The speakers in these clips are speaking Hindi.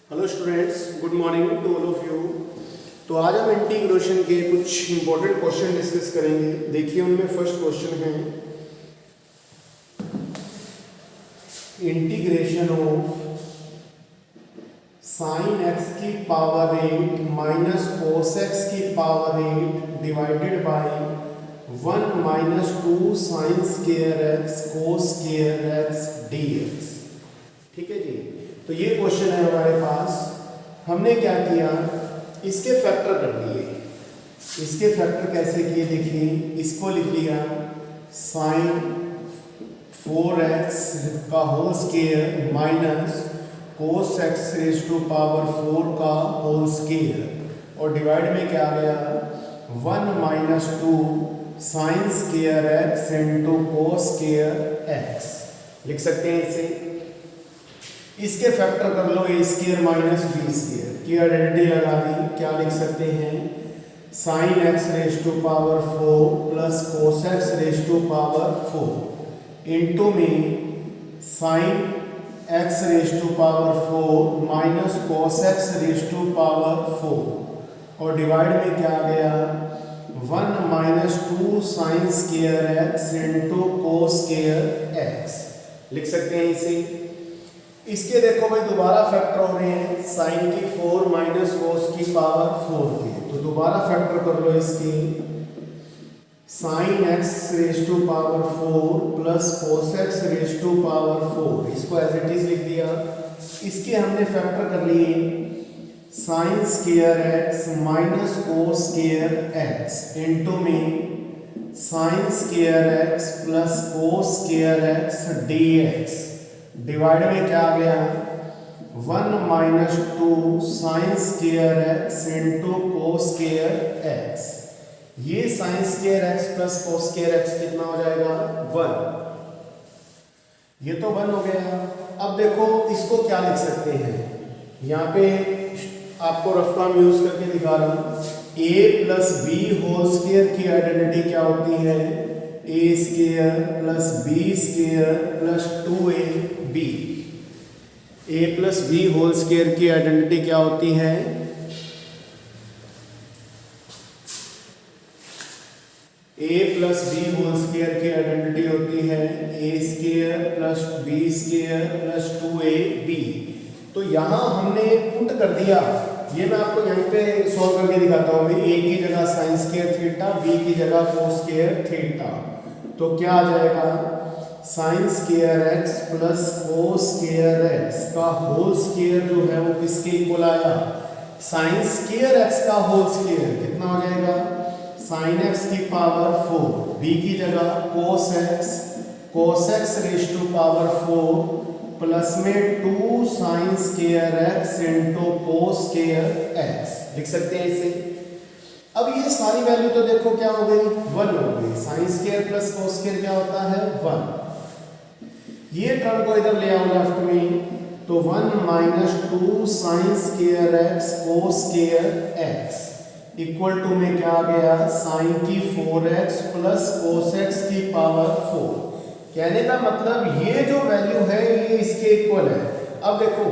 Hello students, good morning to all of you. तो आज हम इंटीग्रेशन के कुछ इंपॉर्टेंट क्वेश्चन डिस्कस करेंगे। देखिए उनमें फर्स्ट क्वेश्चन है इंटीग्रेशन ऑफ साइन एक्स की पावर 8 माइनस कोस एक्स की power 8 divided by 1 minus 2 sine square x cos square x d x. ठीक है जी। तो ये क्वेश्चन है हमारे पास। हमने क्या किया, इसके फैक्टर कर लिए। इसके फैक्टर कैसे किए देखिए, इसको लिख लिया साइन 4x का whole square minus cos x raise to power 4 का होल स्क्वायर और डिवाइड में क्या आ गया 1 minus 2 sine square x into cos square x. लिख सकते हैं इसे। इसके फैक्टर कर लो A square minus B square की आइडेंटिटी लगा दी। क्या लिख सकते हैं, sine x raise to power 4 plus cos x raise to power 4 into में sine x raise to power 4 minus cos x raise to power 4 और डिवाइड में क्या आ गया 1 minus 2 sine square x into cos square x. लिख सकते हैं इसे। इसके देखो भाई दोबारा फैक्टर हो रहे हैं, साइन की 4 माइनस कोस की पावर 4 के। तो दोबारा फैक्टर कर लो इसकी, sine x raise to power 4 plus cos x raise to power 4। इसको एज इट इज लिख दिया। इसके हमने फैक्टर कर लिए sine square X minus cos square x into में sine square x plus cos square x DX. Divide में क्या आ गया 1 minus 2 sine square x into cos square x. ये sine square x plus cos square X कितना हो जाएगा 1। ये तो 1 हो गया। अब देखो इसको क्या लिख सकते हैं, यहाँ पे आपको रफ काम यूज करके दिखा रहा हूं। a plus B whole square की आइडेंटिटी क्या होती है, A square plus B square plus 2ab। A plus B whole square की आइडेंटिटी क्या होती है, A plus B whole square की आइडेंटिटी होती है A square plus B square plus 2ab। तो यहां हमने पुट कर दिया। ये मैं आपको यहीं पे सॉल्व करके दिखाता हूं। ए की जगह साइन स्क्वायर थीटा, बी की जगह कोस स्क्वायर थीटा। तो क्या आ जाएगा sine square x plus cos square x का होल स्क्वायर जो है वो किसके इक्वल आया, साइन स्क्वायर एक्स का होल स्क्वायर कितना हो जाएगा साइन एक्स की पावर 4, बी की जगह cos x raise to power 4 plus में 2 sine square x into cos square x. लिख सकते हैं इसे। अब ये सारी वैल्यू तो देखो क्या हो गई 1 हो गई। Sine square plus cos square क्या होता है 1। ये टर्म को इधर ले आओ लेफ्ट में, तो 1 minus 2 sine square x cos square x equal to में क्या आ गया साइन की 4x प्लस कोस एक्स की पावर 4। कहने का मतलब ये जो वैल्यू है ये इसके इक्वल है। अब देखो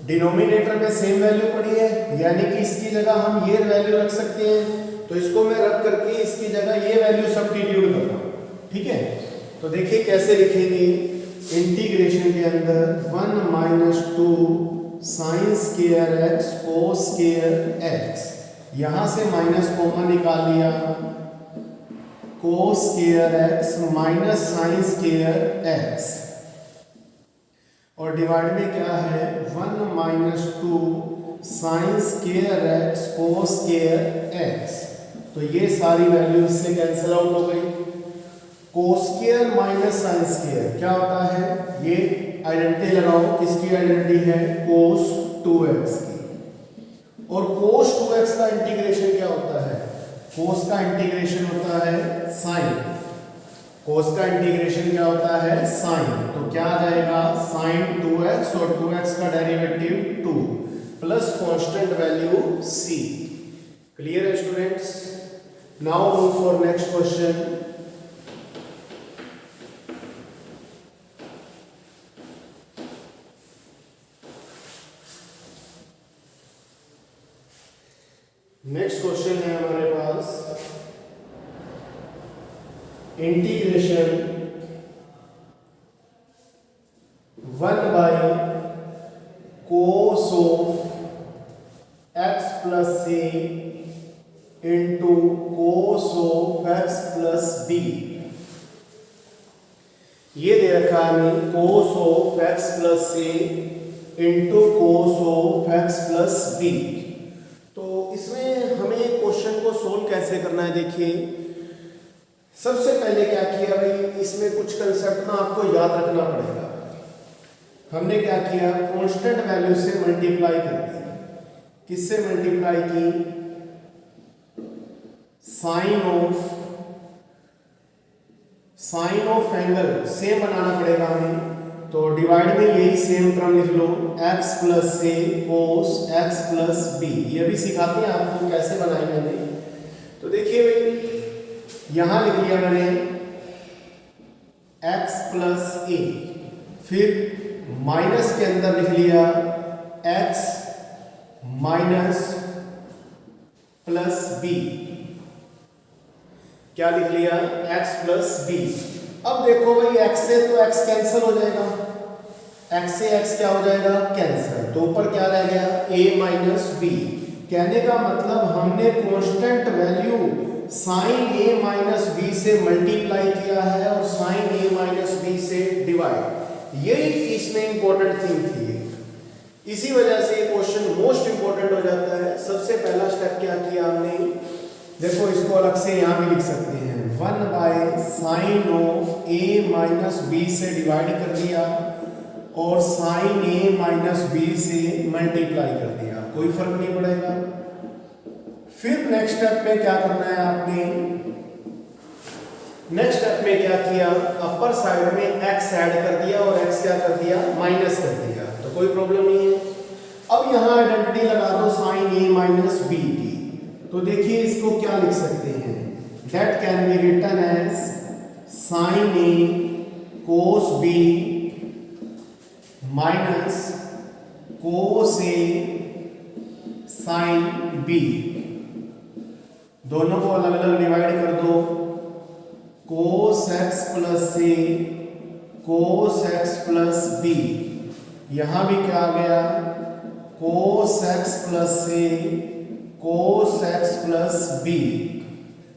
डिनोमिनेटर में सेम वैल्यू पड़ी है, यानी कि इसकी जगह हम ये वैल्यू रख सकते हैं। तो इसको मैं रख करके इसकी जगह ये वैल्यू सब्स्टिट्यूट कर रहा हूं। ठीक है, तो देखिए कैसे लिखेंगे। इंटीग्रेशन के अंदर 1 minus 2 sine square x cos square x, यहां से माइनस कॉमन निकाल लिया, कोस square X minus sine square x और डिवाइड में क्या है 1 minus 2 sine square x cos square X. तो ये सारी वैल्यू इससे कैंसिल आउट हो गई। Cos square minus sine square क्या होता है, ये आइडेंटिटी लगाओ। किसकी आइडेंटिटी है कोस 2x की। और कोस 2x का इंटीग्रेशन क्या होता है, कोस का इंटीग्रेशन होता है साइन। कोस का इंटीग्रेशन क्या होता है साइन। तो क्या आ जाएगा साइन 2x और 2x का derivative 2 plus constant value c। Clear है students. Now move for next question. Next question है हमारे पास integration 1/cos of x plus c into cos of x plus b। ये दे रखा है हमें cos of x plus c into cos of x plus b। तो इसमें हमें क्वेश्चन को सोल्व कैसे करना है, देखिए सबसे पहले क्या किया भाई, इसमें कुछ कंसेप्ट ना आपको याद रखना पड़ेगा। हमने क्या किया, कांस्टेंट वैल्यू से मल्टीप्लाई कर दिया। किससे मल्टीप्लाई की, साइन ऑफ एंगल सेम बनाना पड़ेगा हमें, तो डिवाइड में यही सेम टर्म लिख लो, x plus a cos x plus b। ये भी सिखाते हैं आपको कैसे बनाएंगे मैंने। तो देखिए भाई यहां लिख लिया मैंने x प्लस a, फिर माइनस के अंदर लिख लिया x माइनस प्लस b। क्या लिख लिया, x प्लस b। अब देखो भाई x से तो x कैंसिल हो जाएगा, x से x क्या हो जाएगा, कैंसिल। तो ऊपर क्या रह गया, a माइनस b। कहने का मतलब हमने constant value sine a minus b से मल्टीप्लाई किया है और साइन a माइनस b से डिवाइड। यही इसमें इंपॉर्टेंट थिंग थी, इसी वजह से ये क्वेश्चन मोस्ट इंपॉर्टेंट हो जाता है। सबसे पहला स्टेप क्या किया हमने, देखो इसको अलग से यहाँ भी लिख सकते हैं, 1/sin of a minus b से डिवाइड कर दिया और साइन a माइनस b से मल्टीप्लाई कर दिया, कोई फर्क नहीं पड़ेगा। फिर नेक्स्ट स्टेप में क्या करना है आपने, नेक्स्ट स्टेप में क्या किया, अपर साइड में x ऐड कर दिया और x क्या कर दिया, माइनस कर दिया, तो कोई प्रॉब्लम नहीं है। अब यहां आइडेंटिटी लगा दो साइन a माइनस b की, तो देखिए इसको क्या लिख सकते हैं, that can be written as sine a cos b minus cos a sine b। दोनों को अलग अलग डिवाइड कर दो, cos x plus c cos x plus b। यहां भी क्या आ गया, cos x plus c cos x plus b।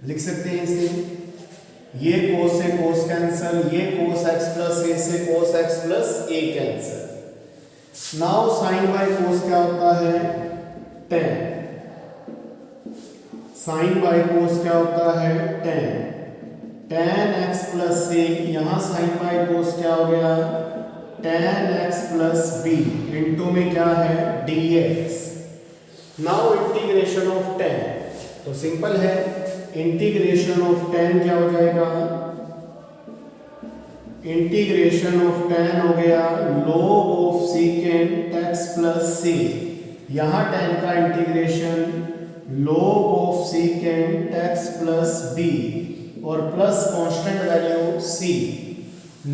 लिख सकते हैं इसे, ये cos से cos कैंसल, ये cos x प्लस a से cos x plus a cancel. Now sine by cos क्या होता है, tan। साइन बाय cos क्या होता है, tan। tan x plus c, यहां साइन बाय cos क्या हो गया, tan x plus b into में क्या है, dx। Now integration of tan, तो सिंपल है, इंटीग्रेशन ऑफ tan क्या हो जाएगा, इंटीग्रेशन ऑफ tan हो गया log of secant x plus c। यहां tan का integration log of secant x plus b और plus constant value c।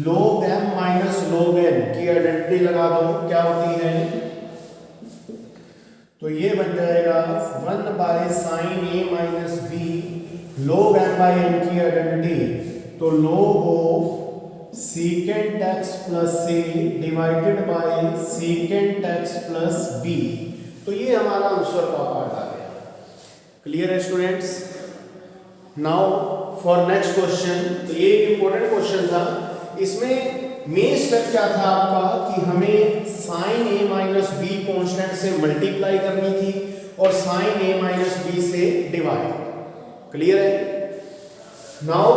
log m minus log n की आइडेंटिटी लगा दो, क्या होती है, तो ये बन जाएगा 1/sin a minus b log m by n की आइडेंटिटी, तो log of secant x plus c divided by secant x plus b। तो ये हमारा आंसर का पार्ट आ गया। क्लियर है students. Now for next question, तो ये इंपॉर्टेंट क्वेश्चन था। इसमें मेन स्टेप क्या था आपका कि हमें sine a minus b constant से मल्टीप्लाई करनी थी और साइन a माइनस b से डिवाइड। क्लियर है। Now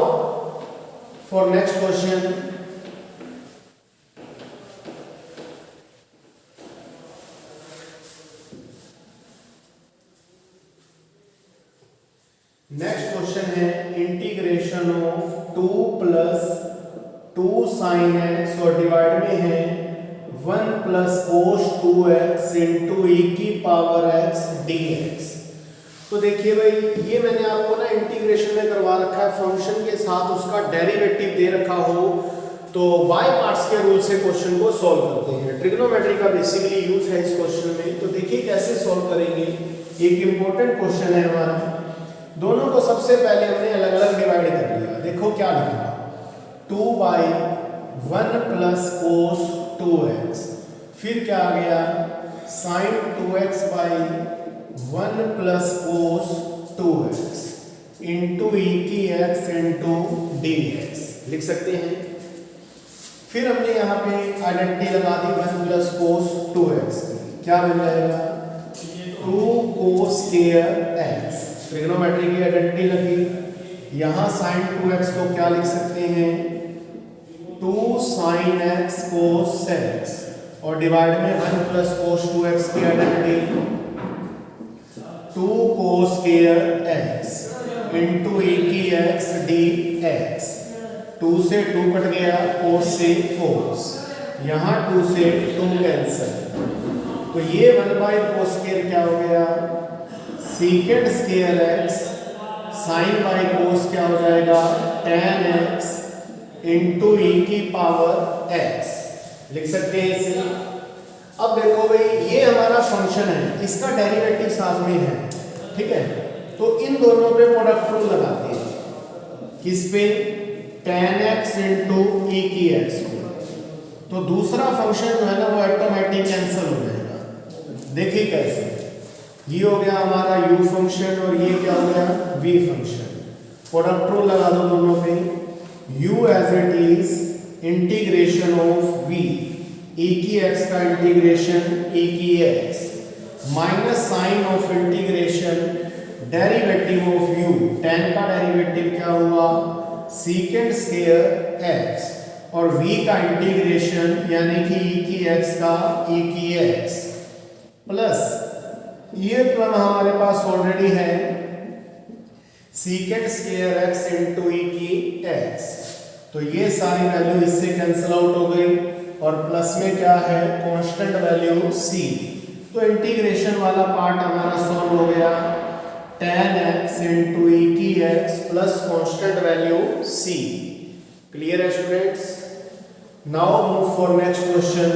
for next question, next question है integration of 2 plus 2 sine x और डिवाइड में है 1 plus cos 2x into e की पावर x dx। तो देखिए भाई ये मैंने आपको ना इंटीग्रेशन में करवा रखा है, फंक्शन के साथ उसका डेरिवेटिव दे रखा हो, तो बाय पार्ट्स के रूल से क्वेश्चन को सॉल्व करते हैं। ट्रिग्नोमेट्री का बेसिकली यूज है इस क्वेश्चन में। तो देखिए कैसे सॉल्व करेंगे। एक इंपॉर्टेंट क्वेश्चन है हमारा। दोनों को सबसे पहले हमने अलग अलग डिवाइड कर लिया। देखो क्या लिखा, 2/1 प्लस कोस 2x, फिर क्या आ गया sin 2x/1 plus cos 2x into E की x इंटू dx लिख सकते हैं। फिर हमने यहाँ पे आइडेंटिटी लगा दी 1 प्लस कोस 2x की, क्या बन जाएगा 2 कोस स्क्वायर x। ट्रिग्नोमेट्री की आइडेंटिटी लगी। यहाँ sin 2x को क्या लिख सकते हैं 2 sin x कोस x, और डिवाइड में 1 प्लस कोस 2x की identity 2 cos square x into E की x dx। 2 से 2 कट गया, कोस से कोस, यहाँ 2 से 2 कैंसिल। तो ये 1/कोस स्क्वायर क्या हो गया secant square x, sine by cos क्या हो जाएगा tan x इंटू ई की पावर x लिख सकते हैं इसे। अब देखो भाई ये हमारा फंक्शन है, इसका डेरिवेटिव साथ में है, ठीक है। तो इन दोनों पे प्रोडक्ट रूल लगाते हैं। किस पे tan x इंटू ई की x को। तो दूसरा फंक्शन जो है ना वो ऑटोमेटिक कैंसिल हो जाएगा। देखिए कैसे, ये हो गया हमारा u फंक्शन और ये क्या हो गया v फंक्शन। प्रोडक्ट रूल लगा दो दोनों पे। u as it is integration of v e की x का इंटीग्रेशन e की x minus sign of integration derivative of u, tan का डेरिवेटिव क्या हुआ सीकेंड स्क्वायर x, और v का इंटीग्रेशन यानी कि e की x का e की x प्लस ये टर्म हमारे पास ऑलरेडी है सीकेंड स्क्वायर x इंटू e की x। तो ये सारी वैल्यू इससे कैंसिल आउट हो गई, और प्लस में क्या है कांस्टेंट वैल्यू c। तो इंटीग्रेशन वाला पार्ट हमारा सॉल्व हो गया tan x इंटू ई की x plus constant value c। Clear है students. Now move for next question.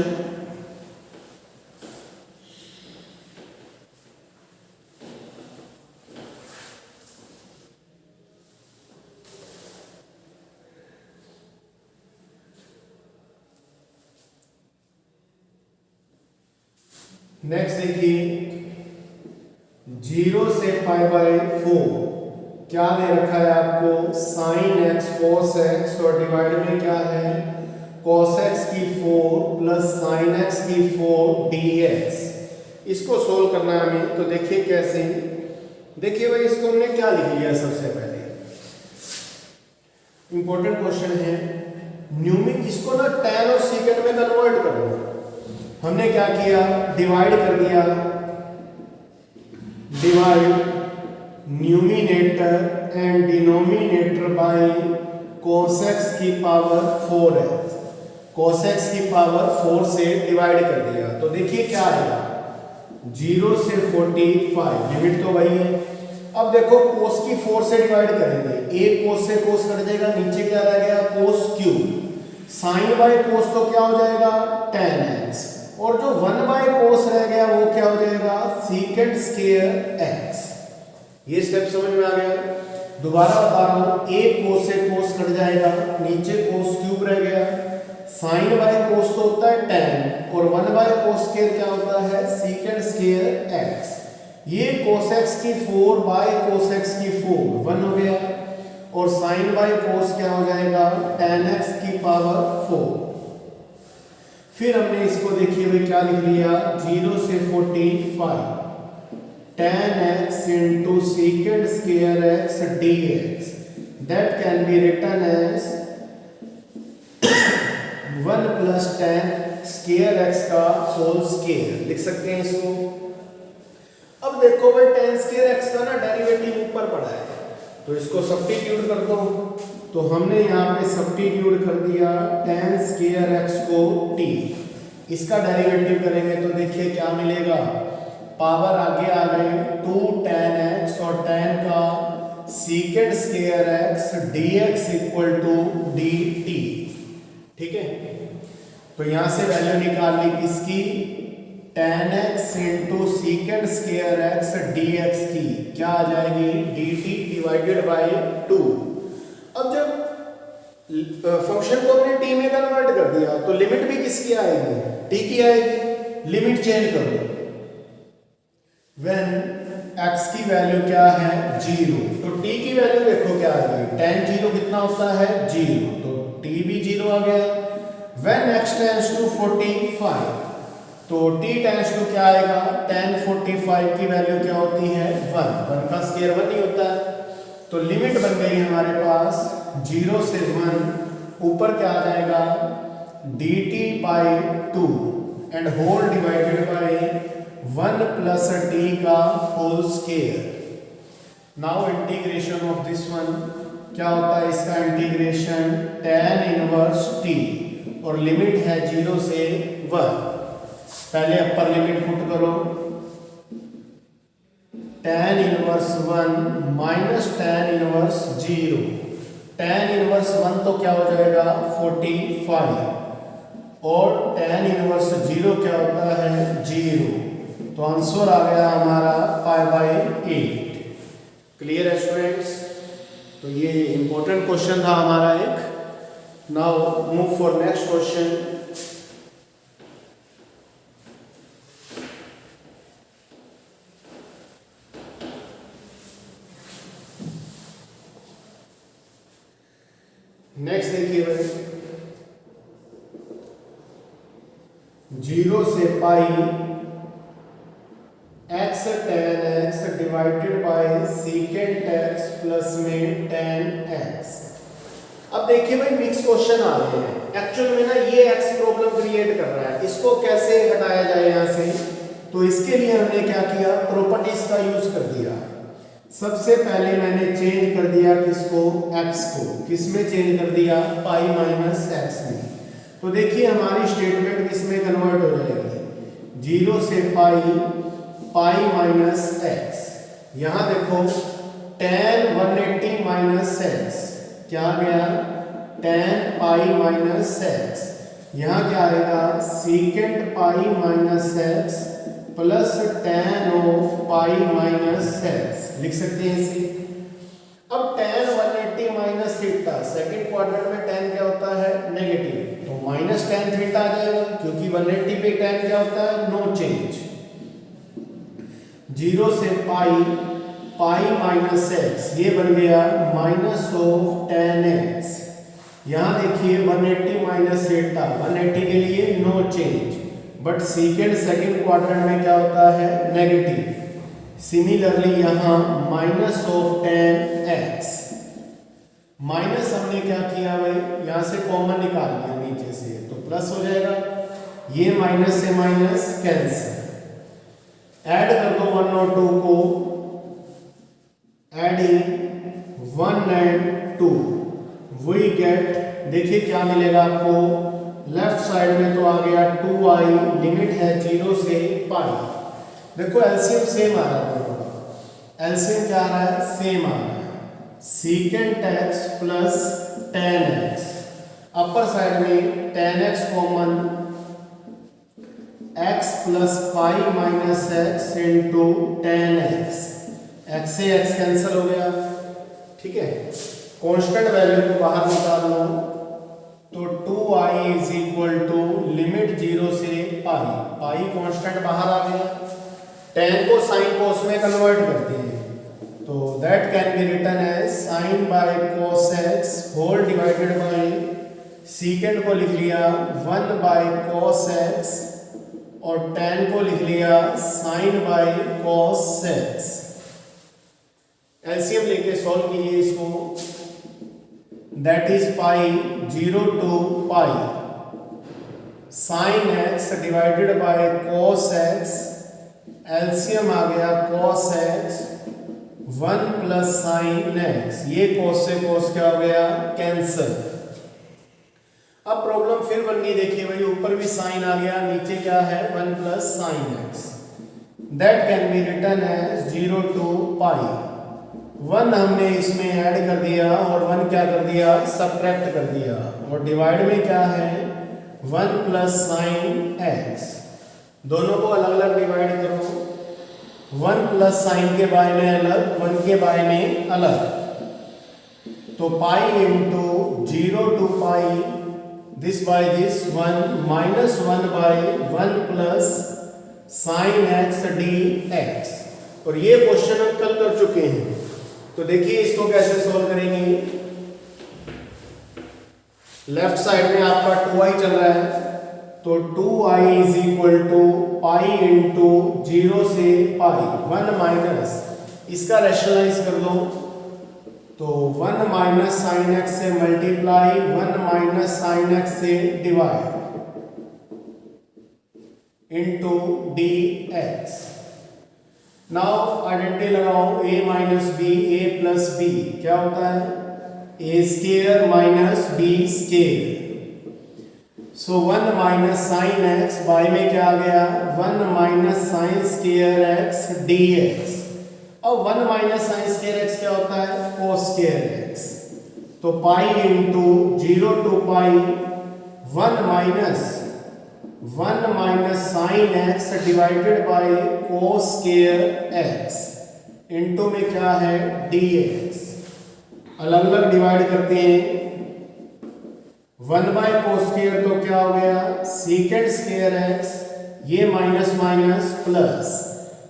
Next देखिए 0 से π/4 क्या दे रखा है आपको sin x cos x, और डिवाइड में क्या है cos x की 4 प्लस sin x की 4 dx। इसको सोल्व करना है हमें। तो देखिए कैसे, देखिए भाई इसको हमने क्या लिख लिया सबसे पहले, इंपॉर्टेंट क्वेश्चन है न्यूमिक। इसको ना tan और secant में कन्वर्ट कर लो। हमने क्या किया डिवाइड कर दिया, divide numerator and denominator by cos x की पावर 4x, cos x की पावर 4 से डिवाइड कर दिया। तो देखिए क्या आएगा 0 से 45, लिमिट तो वही है। अब देखो cos की 4 से डिवाइड करेंगे, एक cos से cos कट जाएगा, नीचे क्या रह गया cos cube, sine by cos तो क्या हो जाएगा tan x, और जो 1/cos रह गया वो क्या हो जाएगा सीकेंड स्क्वायर x। ये स्टेप समझ में आ गया। दोबारा बता रहा हूं, एक cos से cos कट जाएगा, नीचे cos क्यूब रह गया, साइन बाय cos तो होता है tan, और 1/cos स्क्वायर क्या होता है सीकेंड स्क्वायर x। ये cos x की 4 बाय cos x की 4 1 हो गया, और साइन बाय cos क्या हो जाएगा tan x की पावर 4। फिर हमने इसको देखिए भाई क्या लिख लिया 0 से 45 tan x into secant square x dx, that can be written as 1 plus tan square x का होल स्क्वायर लिख सकते हैं इसको। अब देखो भाई tan स्क्वायर x का ना डेरिवेटिव ऊपर पड़ा है, तो इसको सब्स्टिट्यूट कर दो। तो हमने यहाँ पे सब्स्टिट्यूट कर दिया tan स्क्वायर x को t, इसका डेरिवेटिव करेंगे तो देखिए क्या मिलेगा, पावर आगे आ गई 2 tan x, और tan का secant square x dx equal to dt। ठीक है, तो यहां से वैल्यू निकाल ली किसकी, tan x into secant square x dx की, क्या आ जाएगी, dt डिवाइडेड बाय 2। अब जब फंक्शन को हमने t में कन्वर्ट कर दिया तो लिमिट भी किसकी आएगी, t की आएगी। लिमिट चेंज करो, व्हेन x की वैल्यू क्या है 0, तो t की वैल्यू देखो क्या आ गई, tan 0 कितना होता है 0, तो t भी 0 आ गया। व्हेन x टेंड्स टू 45, तो t टेंड्स टू क्या आएगा, tan 45 की वैल्यू क्या होती है 1 का स्क्वायर 1 ही होता है। तो लिमिट बन गई हमारे पास 0 से 1, ऊपर क्या आ जाएगा dt by 2 and whole divided by 1 plus t का whole square. Now integration of this one, क्या होता है इसका इंटीग्रेशन, tan इनवर्स t और लिमिट है 0 से 1। पहले अपर लिमिट पुट करो, tan inverse 1 minus tan inverse 0, tan inverse 1 तो क्या हो जाएगा 45 और tan इनवर्स 0 क्या होता है 0, तो आंसर आ गया हमारा π/8। क्लियर है स्टूडेंट्स, तो ये इंपॉर्टेंट क्वेश्चन था हमारा एक। Now move for next question. Next देखिए भाई, 0 से पाई x tan x divided by secant x plus में tan x। अब देखिए भाई मिक्स क्वेश्चन आ रहे हैं, एक्चुअल में ना ये x प्रॉब्लम क्रिएट कर रहा है, इसको कैसे हटाया जाए यहाँ से, तो इसके लिए हमने क्या किया, प्रॉपर्टीज का यूज कर दिया। सबसे पहले मैंने चेंज कर दिया किसको, x को, किसमें चेंज कर दिया, पाई माइनस x में। तो देखिए हमारी स्टेटमेंट किसमें कन्वर्ट हो जाएगी, 0 से पाई माइनस x। यहाँ देखो tan 180 माइनस x क्या आ गया, tan पाई माइनस x। यहाँ क्या आएगा, secant pi minus x plus tan of pi minus x, लिख सकते हैं इसे। अब tan 180 minus theta, second quadrant में tan क्या होता है नेगेटिव, तो माइनस tan थीटा आ जाएगा, क्योंकि 180 पे tan क्या होता है नो चेंज। 0 से पाई माइनस x, ये बन गया माइनस ऑफ tan x। यहाँ देखिए 180 माइनस थीटा, 180 के लिए no change, but second quadrant में क्या होता है नेगेटिव। सिमिलरली यहाँ minus of tan x, minus हमने क्या किया भाई, यहाँ से कॉमन निकाल लिया नीचे से, तो प्लस हो जाएगा, ये माइनस से माइनस कैंसिल। ऐड कर दो 1 और 2 को, एडिंग 1 एंड 2 वी गेट, देखिए क्या मिलेगा आपको, लेफ्ट साइड में तो आ गया 2i, लिमिट है 0 से पाई। देखो एलसीएम सेम आ रहा है, एलसीएम क्या आ रहा है, सेम आ रहा है, secant x plus tan x। Upper side में tan x common, x plus pi minus x into tan x, x से x कैंसिल हो गया, ठीक है। कांस्टेंट वैल्यू को बाहर निकाल लो, तो 2i is equal to limit 0 से पाई कांस्टेंट बाहर आ गया, tan को साइन कोस में कन्वर्ट करते हैं, तो that can be written as sine by cos x whole divided by, secant को लिख लिया 1 बाय cos x और tan को लिख लिया sine by cos x। LCM लेके सॉल्व कीजिए इसको, that is pi 0 to pi sine x divided by cos x, LCM आ गया cos x 1 plus sine x, ये cos से cos क्या हो गया कैंसिल। अब प्रॉब्लम फिर बन गई, देखिए भाई ऊपर भी साइन आ गया, नीचे क्या है 1 plus sine x, that can be written as 0 to pi 1 हमने इसमें ऐड कर दिया और 1 क्या कर दिया, सबट्रैक्ट कर दिया। और डिवाइड में क्या है, 1 प्लस साइन एक्स, दोनों को अलग अलग डिवाइड करो। 1 प्लस साइन के बाय में अलग, 1 के बाय में अलग, तो pi into 0 to pi this by this 1 minus 1 by 1 plus sine x d x. और ये क्वेश्चन हम कल कर चुके हैं, तो देखिए इसको कैसे सोल्व करेंगे। लेफ्ट साइड में आपका 2i चल रहा है, तो 2i is equal to pi into 0 से पाई 1 माइनस, इसका रैशनलाइज कर दो तो 1 माइनस साइन एक्स से मल्टीप्लाई 1 माइनस साइन एक्स से divide into d x. Now identity लगाओ, a minus B a plus B क्या होता है, a square minus b square. So 1 minus sine x by में क्या आ गया, 1 minus sine square x dx। अब 1 माइनस साइन स्क्वायर एक्स क्या होता है, cos स्क्वायर एक्स। तो pi into 0 to pi 1 minus sine X divided by cos square x into में क्या है dx। अलग अलग डिवाइड करते हैं, 1 बाय cos स्क्वायर तो क्या हो गया सीकेंड स्क्वायर एक्स, ये minus minus plus,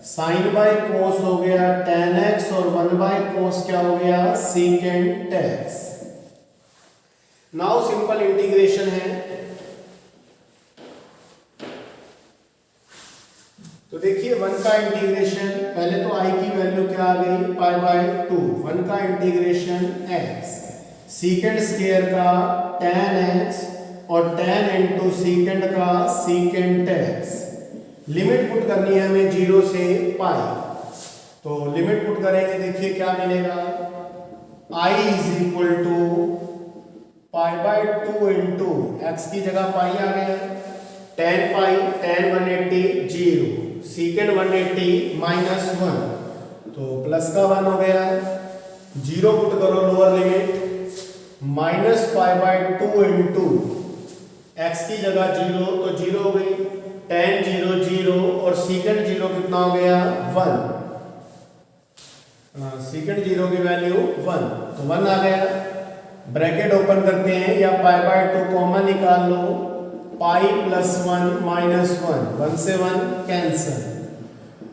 sine by cos हो गया tan x और 1 बाय कोस क्या हो गया सीकेंड x। नाउ सिंपल इंटीग्रेशन है, तो देखिए 1 का इंटीग्रेशन, पहले तो i की वैल्यू क्या आ गई पाई बाय 2, 1 का इंटीग्रेशन x, सीकेंड स्क्वायर का tan x और tan इंटू सीकेंड का सीकेंड x। लिमिट पुट करनी है हमें 0 से पाई, तो लिमिट पुट करेंगे, देखिए क्या मिलेगा, i is equal to pi by 2 into x की जगह पाई आ गया, tan pi tan 180 0, secant 180 minus 1, तो प्लस का 1 हो गया, 0 पुट करो lower limit, minus pi by 2 into x की जगह 0, तो 0 हो गई, tan 0 0 और सीकेंड 0 कितना हो गया 1, सीकेंड 0 की वैल्यू 1, तो 1 आ गया। ब्रैकेट ओपन करते हैं या पाई बाय 2 कॉमन निकाल लो, पाई प्लस 1 माइनस 1, 1 से 1 कैंसिल,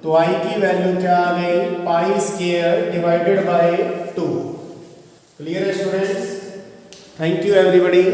तो i की वैल्यू क्या आ गई pi square divided by 2। Clear है स्टूडेंट्स, थैंक यू एवरीबॉडी।